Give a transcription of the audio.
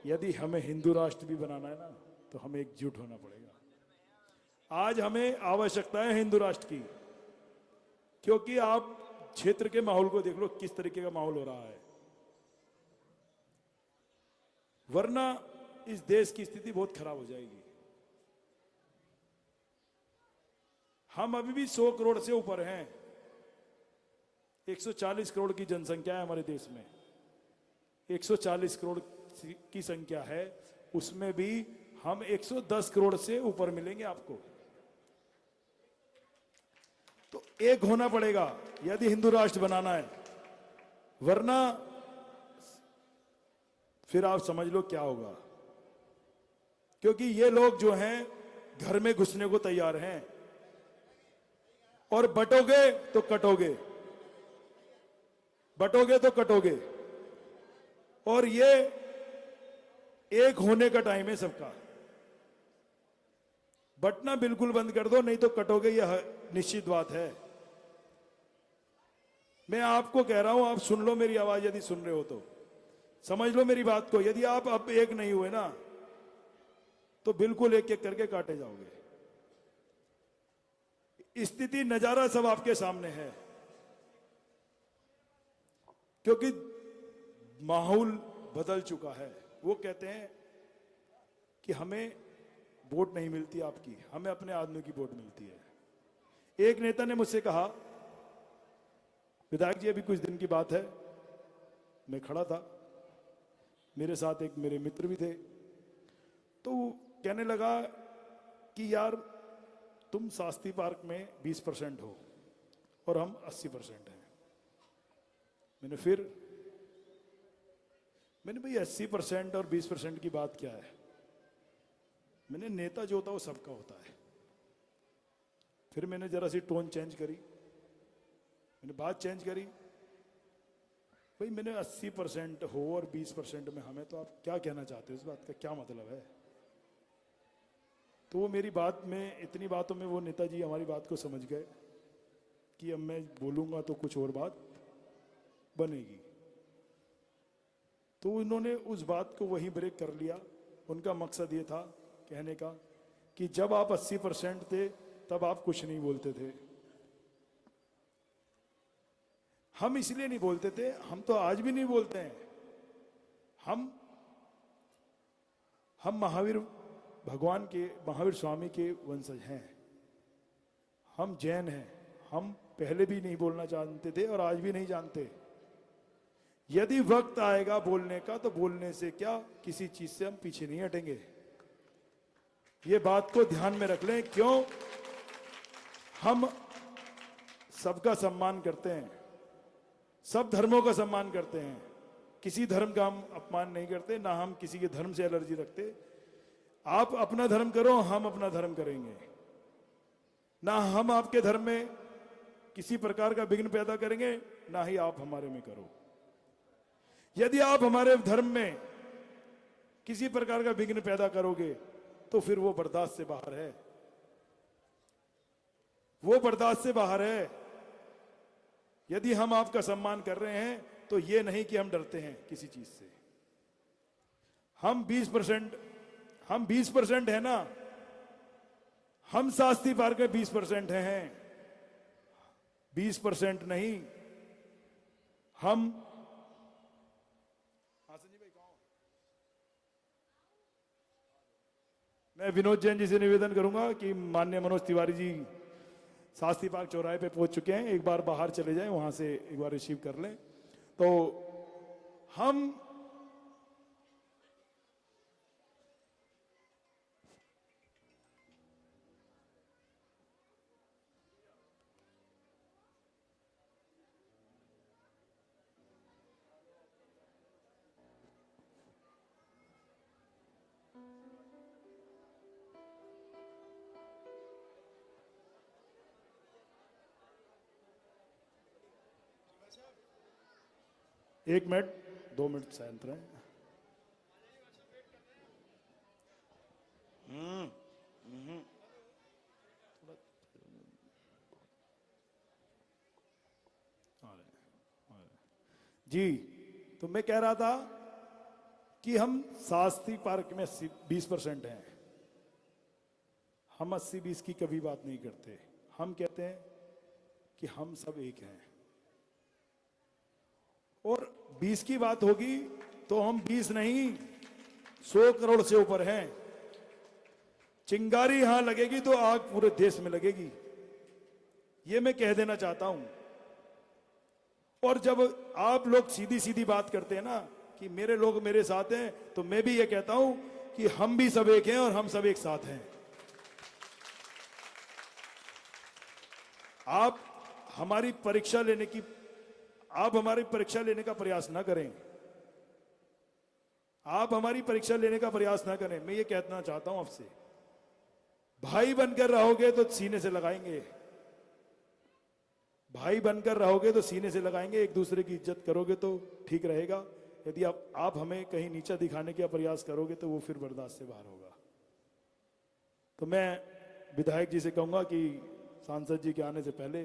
यदि हमें हिंदू राष्ट्र भी बनाना है ना, तो हमें एकजुट होना पड़ेगा। आज हमें आवश्यकता है हिंदू राष्ट्र की, क्योंकि आप क्षेत्र के माहौल को देख लो, किस तरीके का माहौल हो रहा है। वरना इस देश की स्थिति बहुत खराब हो जाएगी। हम अभी भी 100 करोड़ से ऊपर हैं। 140 करोड़ की जनसंख्या है हमारे देश में। 140 करोड़ की संख्या है, उसमें भी हम 110 करोड़ से ऊपर मिलेंगे आपको। तो एक होना पड़ेगा यदि हिंदू राष्ट्र बनाना है, वरना फिर आप समझ लो क्या होगा। क्योंकि ये लोग जो हैं घर में घुसने को तैयार हैं, और बटोगे तो कटोगे, बटोगे तो कटोगे। और ये एक होने का टाइम है सबका। बटना बिल्कुल बंद कर दो, नहीं तो कटोगे, यह निश्चित बात है। मैं आपको कह रहा हूं, आप सुन लो मेरी आवाज, यदि सुन रहे हो तो समझ लो मेरी बात को। यदि आप अब एक नहीं हुए ना, तो बिल्कुल एक एक करके काटे जाओगे। स्थिति नजारा सब आपके सामने है, क्योंकि माहौल बदल चुका है। वो कहते हैं कि हमें वोट नहीं मिलती आपकी, हमें अपने आदमी की वोट मिलती है। एक नेता ने मुझसे कहा, विधायक जी अभी कुछ दिन की बात है, मैं खड़ा था, मेरे साथ एक मेरे मित्र भी थे, तो कहने लगा कि यार तुम शास्त्री पार्क में 20% हो और हम 80% हैं। मैंने भाई 80% और 20% की बात क्या है? मैंने नेता जो होता है वो सबका होता है। फिर मैंने जरा सी टोन चेंज करी, मैंने बात चेंज करी, भाई मैंने 80% हो और 20% में हमें, तो आप क्या कहना चाहते हो? इस बात का क्या मतलब है? तो वो मेरी बात में, इतनी बातों में वो नेताजी हमारी बात को समझ गए कि अब मैं बोलूंगा तो कुछ और बात बनेगी। तो उन्होंने उस बात को वहीं ब्रेक कर लिया। उनका मकसद ये था कहने का कि जब आप 80% थे तब आप कुछ नहीं बोलते थे। हम इसलिए नहीं बोलते थे, हम तो आज भी नहीं बोलते हैं। हम महावीर भगवान के, महावीर स्वामी के वंशज हैं, हम जैन हैं। हम पहले भी नहीं बोलना जानते थे और आज भी नहीं जानते। यदि वक्त आएगा बोलने का, तो बोलने से क्या, किसी चीज से हम पीछे नहीं हटेंगे। ये बात को ध्यान में रख लें। क्यों? हम सबका सम्मान करते हैं, सब धर्मों का सम्मान करते हैं, किसी धर्म का हम अपमान नहीं करते, ना हम किसी के धर्म से एलर्जी रखते। आप अपना धर्म करो, हम अपना धर्म करेंगे, ना हम आपके धर्म में किसी प्रकार का विघ्न पैदा करेंगे, ना ही आप हमारे में करो। यदि आप हमारे धर्म में किसी प्रकार का विघ्न पैदा करोगे, तो फिर वो बर्दाश्त से बाहर है, वो बर्दाश्त से बाहर है। यदि हम आपका सम्मान कर रहे हैं, तो ये नहीं कि हम डरते हैं किसी चीज से। हम 20% है ना, हम शास्त्री पार्क में 20% हैं, 20% नहीं। हम संजय भाई कहाँ हो? मैं विनोद जैन जी से निवेदन करूंगा कि माननीय मनोज तिवारी जी शास्त्री पार्क चौराहे पे पहुंच चुके हैं, एक बार बाहर चले जाएं, वहां से एक बार रिसीव कर लें। तो हम एक मिनट, 2 मिनट शांत रहें। जी, तो मैं कह रहा था कि हम शास्त्री पार्क में 20% हैं। हम 80-20 की कभी बात नहीं करते। हम कहते हैं कि हम सब एक हैं। और 20 की बात होगी तो हम 20 नहीं 100 करोड़ से ऊपर हैं। चिंगारी यहां लगेगी तो आग पूरे देश में लगेगी, ये मैं कह देना चाहता हूं। और जब आप लोग सीधी सीधी बात करते हैं ना कि मेरे लोग मेरे साथ हैं, तो मैं भी ये कहता हूं कि हम भी सब एक हैं और हम सब एक साथ हैं। आप हमारी परीक्षा लेने का प्रयास ना करें। आप हमारी परीक्षा लेने का प्रयास ना करें। मैं ये कहना चाहता हूं आपसे, भाई बनकर रहोगे तो सीने से लगाएंगे। भाई बनकर रहोगे तो सीने से लगाएंगे। एक दूसरे की इज्जत करोगे तो ठीक रहेगा। यदि आप हमें कहीं नीचा दिखाने का प्रयास करोगे तो वो फिर बर्दाश्त से बाहर होगा। तो मैं विधायक जी से कहूंगा कि सांसद जी के आने से पहले